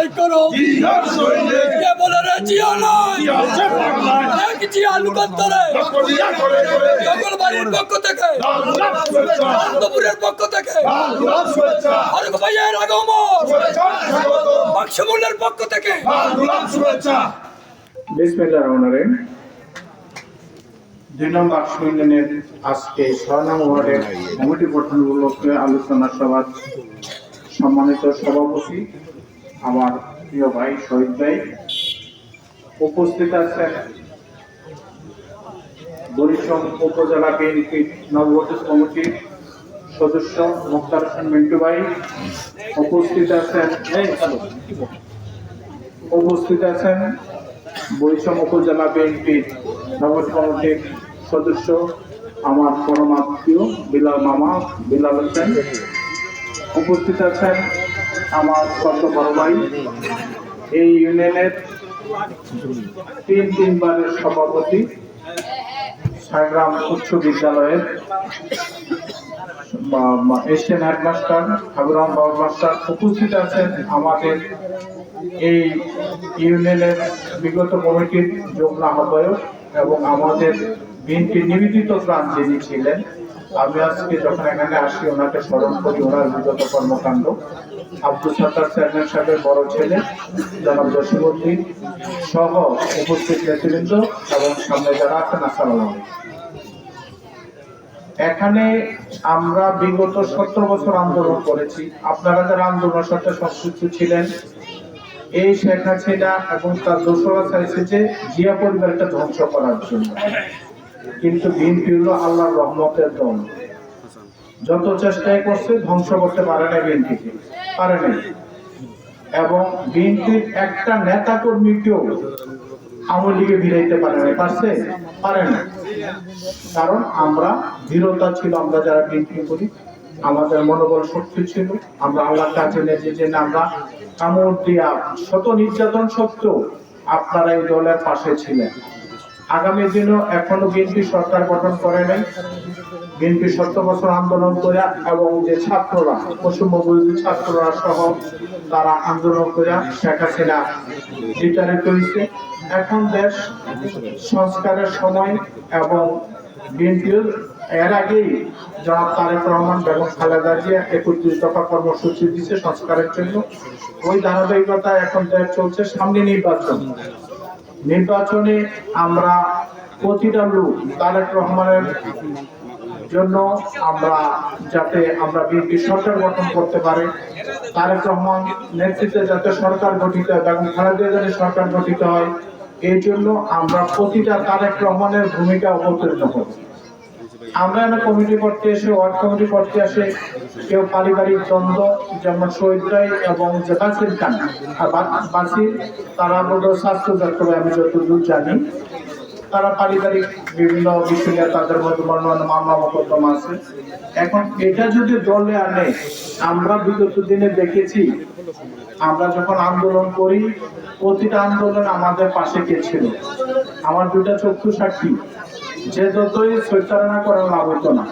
লড়াই করো কে বলে রে জিয়া নয় এক জিয়া লুকান্তরে জঙ্গলবাড়ির পক্ষ থেকে আনন্দপুরের পক্ষ থেকে ফারুক ভাইয়ের আগমন বাক্সমুলের পক্ষ থেকে বিসমিল্লাহির রহমানির রহিম। 2 নং বাক্স ইউনিয়নের আজকে 6 নং ওয়ার্ডের কমিটি গঠন উপলক্ষে আলোচনা সভা সম্মানিত সভাপতি আমার প্রিয় ভাই শহীদ ভাই উপস্থিত আছেন। বরিশাল উপজেলা বিএনপি নবগঠিত কমিটির সদস্য মুক্তার হোসেন মিন্টু ভাই উপস্থিত আছেন বরিশাল উপজেলা বিএনপির নবগঠিত কমিটির সদস্য আমার পরমাত্মীয় বিলাল মামা বিলাল হোসেন উপস্থিত আছেন আমার কত বড় ভাই এই ইউনিয়নের 3 বারের সভাপতি সাগ্রাম উচ্চ বিদ্যালয়ের এশিয়ান হেডমাস্টার হাবিবুর বাবু মাস্টার উপস্থিত আছেন আমাদের এই ইউনিয়নের বিগত কমিটির যুগ্ম আহ্বায়ক এবং আমাদের বিএনপি নিবেদিত প্রাণ যিনি ছিলেন। আমি আজকে যখন এখানে আসি ওনাকে স্মরণ করি ওনার বিগত কর্মকাণ্ড। আব্দুল সাত্তার চেয়ারম্যান সাহেবের বড় ছেলে জনাব জসিমউদ্দিন সহ উপস্থিত নেতৃবৃন্দ এবং সামনে যারা আছেন আসসালামু আলাইকুম। এখানে আমরা বিগত 17 বছর আন্দোলন করেছি। আপনারা যারা আন্দোলনের সাথে সংশ্লিষ্ট ছিলেন, এই শেখ হাসিনা এবং তার দোসররা চাইছে যে জিয়া পরিবারটা ধ্বংস করার জন্য, কিন্তু বিএনপি হলো আল্লাহর রহমতের দল। যত চেষ্টাই করছে ধ্বংস করতে পারে না, বিএনপিকে পারে না। এবং বিএনপির একটা নেতা কর্মীকেও আওয়ামী লীগে ভিড়াইতে পারে না। কারণ আমরা দৃঢ়তা ছিল, আমরা যারা বিএনপি করি আমাদের মনোবল শক্তি ছিল। আমরা আল্লাহর কাছে যে আমরা কামড় দিয়া শত নির্যাতন সত্ত্বেও আপনারা এই দলের পাশে ছিলেন। আগামী দিনও এখনো বিএনপি সরকার গঠন করে নাই। বিএনপি 17 বছর আন্দোলন করে এবং যে ছাত্ররা পশ্চিমবঙ্গ বিরোধী ছাত্ররা সহ তারা আন্দোলন করে শেখ হাসিনা বিতাড়িত হয়েছে। এখন দেশ সংস্কারের সময় এবং বিএনপির এর আগেই জনাব তারেক রহমান বেগম খালেদা জিয়া 31 দফা কর্মসূচি দিচ্ছে সংস্কারের জন্য। ওই ধারাবাহিকতা এখন দেশ চলছে। সামনে নির্বাচনে আমরা প্রতিটা লোক তারেক রহমানের জন্য আমরা যাতে আমরা বিএনপি সরকার গঠন করতে পারে, তারেক রহমান নেতৃত্বে যাতে সরকার গঠিত হয়, বেগম খালেদা জিয়ার সরকার গঠিত হয়, এই জন্য আমরা প্রতিটা তারেক রহমানের ভূমিকা অবতীর্ণ করি। আমরা একটা কমিটি করতে এসে ওয়ার্ড কমিটি করতে আসে কেউ পারিবারিক দ্বন্দ্ব, যেমন শহীদ রায় এবং জেফাসির খান আর বাসির, তারা বোধ স্বাস্থ্য দপ্তর, আমি যতদূর জানি তারা পারিবারিক বিভিন্ন বিষয় নিয়ে তাদের মধ্যে মামলা মোকদ্দমা আছে। এখন এটা যদি দলে আনে, আমরা বিগত দিনে দেখেছি আমরা যখন আন্দোলন করি প্রতিটা আন্দোলন আমাদের পাশে কে ছিল, আমার 2টা চক্ষু সাক্ষী, যে যতই সৈতারণা করার লাভ হতো না।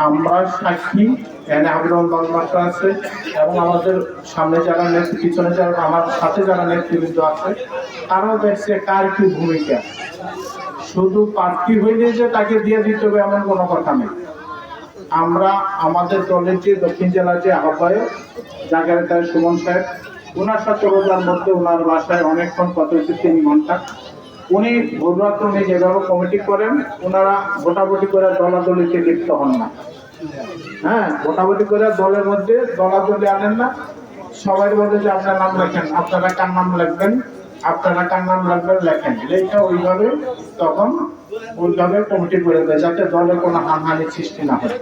আমরা সাক্ষী, এনে হাবিবুর বাবু মাস্টার আছে এবং আমাদের সামনে যারা পিছনে যারা আমার সাথে যারা নেতৃবৃন্দ আছে তারাও দেখছে কার কি ভূমিকা। শুধু প্রার্থী হইলে যে তাকে দিয়ে দিতে হবে এমন কোনো কথা নেই। আমরা আমাদের দলের যে দক্ষিণ জেলার যে আহ্বায়ক জাকারিয়া সুমন সাহেব, ওনার সাথে রোজার মধ্যে ওনার বাসায় অনেকক্ষণ কথা হয়েছে, 3 ঘন্টা। উনি ভোররাত্রে যেভাবে কমিটি করেন, ওনারা ভোটাভুটি করে দলাদলিতে লিপ্ত হন না। হ্যাঁ, ভোটাভুটি করে দলের মধ্যে দলাদলি আনেন না। সবাই বলে যে আপনার নাম লেখেন, আপনারা কার নাম লিখবেন, আপনারা কার নাম লিখবেন লেখেন, লেখা ওইভাবে তখন ওইভাবে কমিটি করে দেয় যাতে দলে কোনো হানহানির সৃষ্টি না হয়।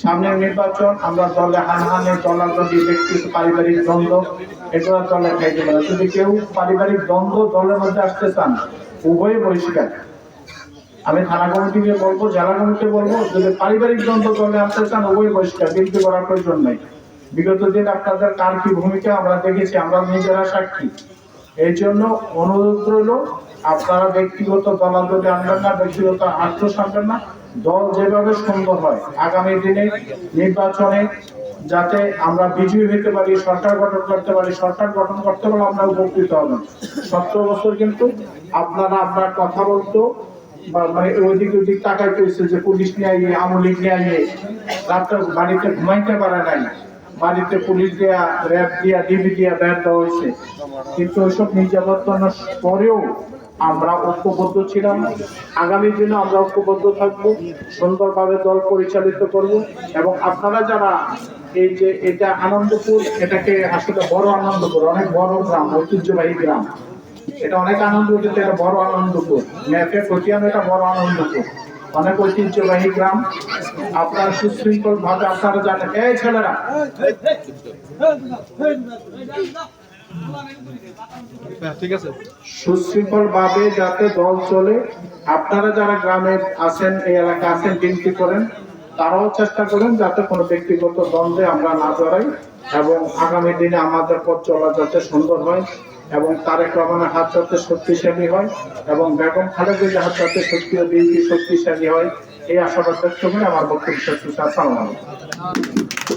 সামনের নির্বাচন আমরা দলে হানহানি, দলাদলি, ব্যক্তিগত পারিবারিক দ্বন্দ্ব এগুলো দলে খাইতে পারে। যদি কেউ পারিবারিক দ্বন্দ্ব দলের মধ্যে আসতে চান, উভয় বহিষ্কার। আমি থানা কমিটিকে বলবো, জেলা কমিটি বলবো, যদি পারিবারিক দ্বন্দ্ব দলে আসতে চান উভয় বহিষ্কার, বিরতি করার প্রয়োজন নেই। বিগত দিন আপনাদের কার কি ভূমিকা আমরা দেখেছি, আমরা নিজেরা সাক্ষী। এই জন্য অনুরোধ রইল, আপনারা ব্যক্তিগত দলাদলি আনবেন না, ব্যক্তিগত আক্রোশ আনবেন না। দল যেভাবে সুন্দর হয় আগামী দিনে নির্বাচনে যাতে আমরা বিজয়ী হতে পারি, সরকার গঠন করতে পারি। সরকার গঠন করতে পারলে আমরা উপকৃত হব। 17 বছর কিন্তু আমরা কথা বলতো মানে ওইদিক ওইদিক টাকায় পেয়েছে যে পুলিশ নিয়ে আইয়ে, আওয়ামী লীগ নিয়ে আইয়ে, রাত্রে বাড়িতে ঘুমাইতে পারে নাই, বাড়িতে পুলিশ দেয়া, র্যাব দিয়া, ডিবি দিয়া ব্যাট দেওয়া হয়েছে। কিন্তু ওইসব নির্যাতনের পরেও আমরা ঐক্যবদ্ধ ছিলাম। আগামী দিনে আমরা ঐক্যবদ্ধ থাকবো, সুন্দরভাবে দল পরিচালিত করব। এবং আপনারা যারা এই যে এটা আনন্দপুর, এটাকে আসলে বড় আনন্দপুর, অনেক বড় গ্রাম, ঐতিহ্যবাহী গ্রাম, এটা অনেক আনন্দ দিতে, এটা বড় আনন্দপুর, ম্যাপে প্রতিয়ানো এটা বড় আনন্দপুর, অনেক ঐতিহ্যবাহী গ্রাম। আপনারা সুশৃঙ্খল ভাবে আপনারা জানেন, এই ছেলেরা ঠিক আছে, সুশৃঙ্খল ভাবে যাতে দল চলে। আপনারা যারা গ্রামে আছেন, এই এলাকা আছেন, বিনতি করেন, তারাও চেষ্টা করেন যাতে কোনো ব্যক্তিগত দ্বন্দ্বে আমরা না জড়াই এবং আগামী দিনে আমাদের পথ চলা যাতে সুন্দর হয় এবং তারেক রহমানের হাত যাতে শক্তিশালী হয় এবং বেগম খালেদা হাত যাতে শক্তিশালী হয়, এই আশাবাদ ব্যক্ত করে আমার বক্তব্য শেষ করছি। আসসালামু আলাইকুম।